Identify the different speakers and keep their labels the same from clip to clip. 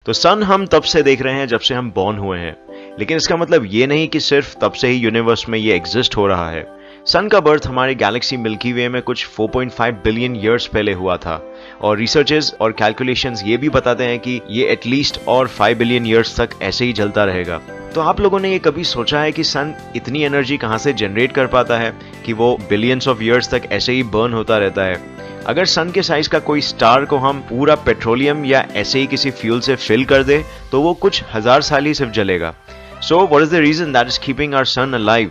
Speaker 1: तो सन हम तब से देख रहे हैं जब से हम बॉर्न हुए हैं, लेकिन इसका मतलब ये नहीं कि सिर्फ तब से ही यूनिवर्स में ये एग्जिस्ट हो रहा है। सन का बर्थ हमारे गैलेक्सी मिल्की वे में कुछ 4.5 बिलियन ईयर्स पहले हुआ था, और रिसर्चेस और कैलकुलेशंस ये भी बताते हैं कि ये एटलीस्ट और 5 बिलियन ईयर्स तक ऐसे ही चलता रहेगा। तो आप लोगों ने ये कभी सोचा है कि सन इतनी एनर्जी कहाँ से जनरेट कर पाता है कि वो बिलियंस ऑफ ईयर्स तक ऐसे ही बर्न होता रहता है? अगर सन के साइज का कोई स्टार को हम पूरा पेट्रोलियम या ऐसे ही किसी फ्यूल से फिल कर दे तो वो कुछ हजार साल ही सिर्फ जलेगा। So what is the reason that is keeping our sun alive?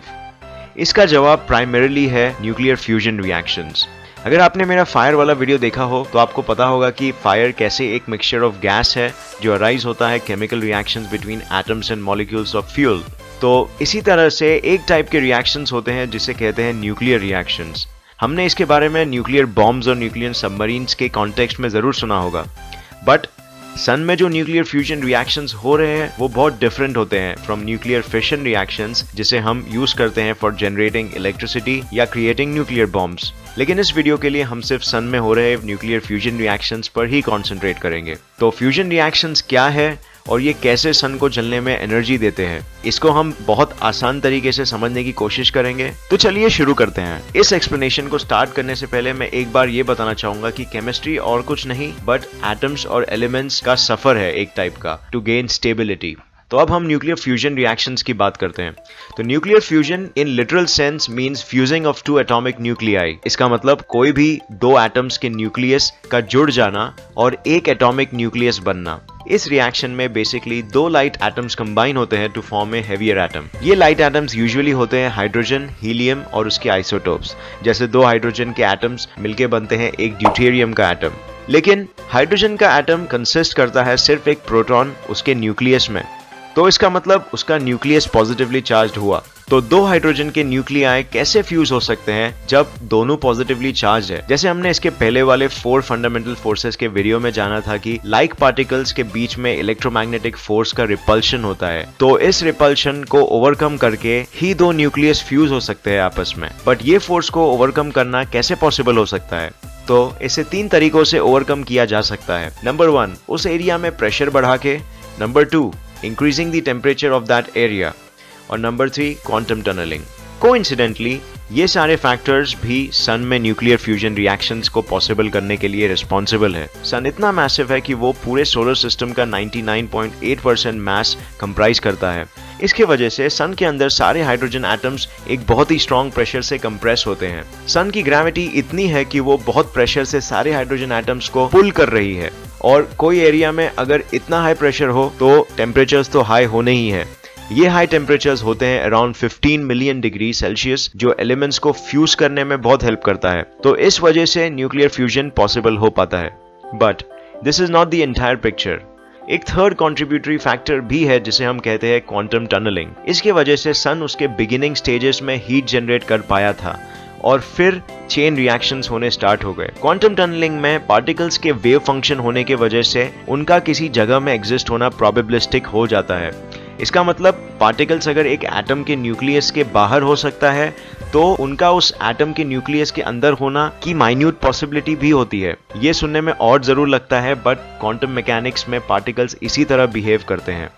Speaker 1: इसका जवाब प्राइमरीली है न्यूक्लियर फ्यूजन रिएक्शंस। अगर आपने मेरा फायर वाला वीडियो देखा हो तो आपको पता होगा कि फायर कैसे एक मिक्सचर ऑफ गैस है जो अराइज होता है chemical reactions between atoms and molecules of fuel. तो इसी तरह से एक टाइप के रिएक्शंस होते हैं जिसे कहते हैं न्यूक्लियर रिएक्शंस। हमने इसके बारे में न्यूक्लियर बॉम्ब्स और न्यूक्लियर सबमरीन्स के कॉन्टेक्स्ट में जरूर सुना होगा, बट सन में जो न्यूक्लियर फ्यूजन रिएक्शंस हो रहे हैं वो बहुत डिफरेंट होते हैं फ्रॉम न्यूक्लियर फिशन रिएक्शंस जिसे हम यूज करते हैं फॉर जनरेटिंग इलेक्ट्रिसिटी या क्रिएटिंग न्यूक्लियर बॉम्ब्स। लेकिन इस वीडियो के लिए हम सिर्फ सन में हो रहे न्यूक्लियर फ्यूजन रिएक्शंस पर ही कॉन्सेंट्रेट करेंगे। तो फ्यूजन रिएक्शंस क्या है और ये कैसे सन को जलने में एनर्जी देते हैं, इसको हम बहुत आसान तरीके से समझने की कोशिश करेंगे। तो चलिए शुरू करते हैं। इस एक्सप्लेनेशन को स्टार्ट करने से पहले मैं एक बार ये बताना चाहूंगा कि केमिस्ट्री और कुछ नहीं बट एटम्स और एलिमेंट्स का सफर है एक टाइप का टू गेन स्टेबिलिटी। तो अब हम न्यूक्लियर फ्यूजन रिएक्शंस की बात करते हैं। तो nuclear fusion in literal sense means fusing of two atomic nuclei. इसका मतलब कोई भी दो एटम्स के न्यूक्लियस का जुड़ जाना और एक एटॉमिक न्यूक्लियस बनना। इस रिएक्शन में बेसिकली दो लाइट एटम्स कंबाइन होते हैं to form a heavier atom. ये लाइट एटम्स यूजुअली होते हैं हाइड्रोजन, हीलियम और उसके आइसोटोप्स। जैसे दो हाइड्रोजन के एटम्स मिलके बनते हैं एक ड्यूटेरियम का एटम। लेकिन हाइड्रोजन का एटम कंसिस्ट करता है सिर्फ एक प्रोटॉन उसके न्यूक्लियस में, तो इसका मतलब उसका न्यूक्लियस पॉजिटिवली चार्ज्ड हुआ। तो दो हाइड्रोजन के न्यूक्लियाई कैसे फ्यूज हो सकते हैं जब दोनों पॉजिटिवली चार्ज है? जैसे हमने इसके पहले वाले 4 फंडामेंटल फोर्सेस के वीडियो में जाना था कि लाइक पार्टिकल्स के बीच में इलेक्ट्रोमैग्नेटिक फोर्स का रिपल्शन होता है, तो इस रिपल्शन को ओवरकम करके ही दो न्यूक्लियस फ्यूज हो सकते हैं आपस में। बट ये फोर्स को ओवरकम करना कैसे पॉसिबल हो सकता है? तो इसे 3 तरीकों से ओवरकम किया जा सकता है। नंबर 1, उस एरिया में प्रेशर बढ़ा के। Number 2, increasing the temperature of that area, और नंबर 3, क्वांटम टनलिंग। कोइंसिडेंटली ये सारे फैक्टर्स भी सन में न्यूक्लियर फ्यूजन रिएक्शंस को पॉसिबल करने के लिए रिस्पॉन्सिबल है। सन इतना मैसिव है कि वो पूरे सोलर सिस्टम का 99.8% मास कंप्राइज करता है। इसके वजह से सन के अंदर सारे हाइड्रोजन एटम्स एक बहुत ही स्ट्रॉन्ग प्रेशर से कंप्रेस होते हैं। सन की ग्रेविटी इतनी है कि वो बहुत प्रेशर से सारे हाइड्रोजन एटम्स को पुल कर रही है, और कोई एरिया में अगर इतना हाई प्रेशर हो तो टेम्परेचर्स तो हाई होने ही है। ये हाई टेम्परेचर्स होते हैं अराउंड 15 मिलियन डिग्री सेल्सियस, जो एलिमेंट्स को फ्यूज करने में बहुत हेल्प करता है। तो इस वजह से न्यूक्लियर फ्यूजन पॉसिबल हो पाता है। But this is not the entire picture. एक थर्ड कंट्रीब्यूटरी फैक्टर भी है जिसे हम कहते हैं क्वांटम टनलिंग। इसके वजह से सन उसके बिगिनिंग स्टेजेस में हीट जनरेट कर पाया था और फिर चेन रिएक्शंस होने स्टार्ट हो गए। क्वांटम टनलिंग में पार्टिकल्स के वेव फंक्शन होने के वजह से उनका किसी जगह में एग्जिस्ट होना प्रोबेबिलिस्टिक हो जाता है। इसका मतलब पार्टिकल्स अगर एक एटम के न्यूक्लियस के बाहर हो सकता है तो उनका उस एटम के न्यूक्लियस के अंदर होना की माइन्यूट पॉसिबिलिटी भी होती है। ये सुनने में ऑड जरूर लगता है, बट क्वांटम मैकेनिक्स में पार्टिकल्स इसी तरह बिहेव करते हैं।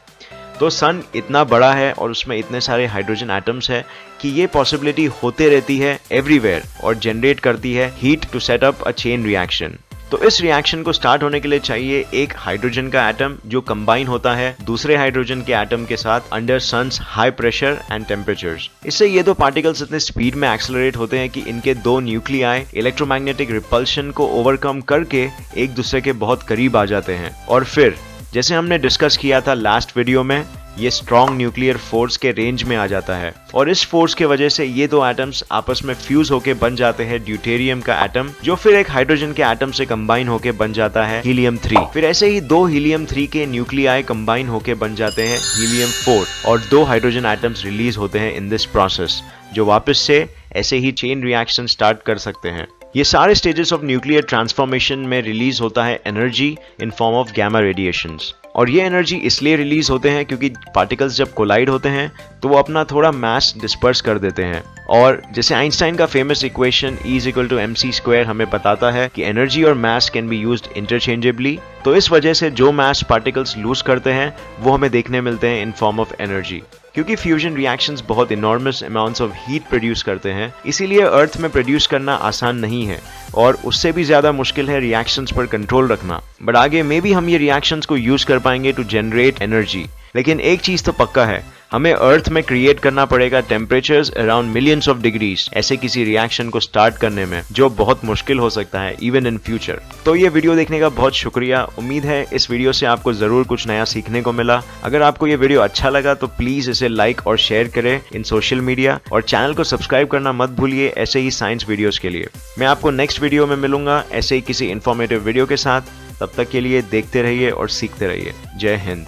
Speaker 1: तो सन इतना बड़ा है और उसमें इतने सारे हाइड्रोजन एटम्स है कि ये पॉसिबिलिटी होते रहती है एवरीवेयर और जनरेट करती है heat to set up a chain reaction. तो इस रिएक्शन को स्टार्ट होने के लिए चाहिए एक हाइड्रोजन का एटम जो कंबाइन होता है दूसरे हाइड्रोजन के एटम के साथ under sun's high pressure and temperatures. इससे ये दो पार्टिकल्स इतने स्पीड में एक्सेलरेट होते हैं कि इनके दो न्यूक्लियाई इलेक्ट्रोमैग्नेटिक रिपल्शन को ओवरकम करके एक दूसरे के बहुत करीब आ जाते हैं, और फिर जैसे हमने डिस्कस किया था लास्ट वीडियो में, ये स्ट्रॉन्ग न्यूक्लियर फोर्स के रेंज में आ जाता है, और इस फोर्स के वजह से ये दो एटम्स आपस में फ्यूज होके बन जाते हैं ड्यूटेरियम का एटम, जो फिर एक हाइड्रोजन के एटम से कंबाइन होके बन जाता है हीलियम 3। फिर ऐसे ही दो हीलियम 3 के न्यूक्लियाई कंबाइन होके बन जाते हैं हीलियम 4, और दो हाइड्रोजन एटम्स रिलीज होते हैं इन दिस प्रोसेस, जो वापस से ऐसे ही चेन रिएक्शन स्टार्ट कर सकते हैं। ये सारे स्टेजेस ऑफ न्यूक्लियर ट्रांसफॉर्मेशन में रिलीज होता है energy in form of gamma radiations, और ये एनर्जी इसलिए रिलीज होते हैं क्योंकि पार्टिकल्स जब कोलाइड होते हैं तो वो अपना थोड़ा मास डिस्पर्स कर देते हैं, और जैसे आइंस्टाइन का फेमस इक्वेशन E=mc² हमें बताता है कि एनर्जी और मास कैन बी यूज्ड इंटरचेंजेबली, तो इस वजह से जो मास पार्टिकल्स लूज करते हैं वो हमें देखने मिलते हैं इन फॉर्म ऑफ एनर्जी। क्योंकि फ्यूजन रिएक्शंस बहुत enormous amounts of heat produce करते हैं, इसीलिए अर्थ में प्रोड्यूस करना आसान नहीं है और उससे भी ज्यादा मुश्किल है रिएक्शंस पर कंट्रोल रखना। बट आगे मे भी हम ये रिएक्शंस को यूज कर पाएंगे टू जनरेट एनर्जी। लेकिन एक चीज तो पक्का है, हमें अर्थ में क्रिएट करना पड़ेगा temperatures around millions of degrees ऐसे किसी रिएक्शन को स्टार्ट करने में, जो बहुत मुश्किल हो सकता है इवन इन फ्यूचर। तो ये वीडियो देखने का बहुत शुक्रिया। उम्मीद है इस वीडियो से आपको जरूर कुछ नया सीखने को मिला। अगर आपको ये वीडियो अच्छा लगा तो प्लीज इसे लाइक और शेयर करें इन सोशल मीडिया, और चैनल को सब्सक्राइब करना मत भूलिए ऐसे ही साइंस वीडियोस के लिए। मैं आपको नेक्स्ट वीडियो में मिलूंगा ऐसे ही किसी इंफॉर्मेटिव वीडियो के साथ। तब तक के लिए देखते रहिए और सीखते रहिए। जय हिंद।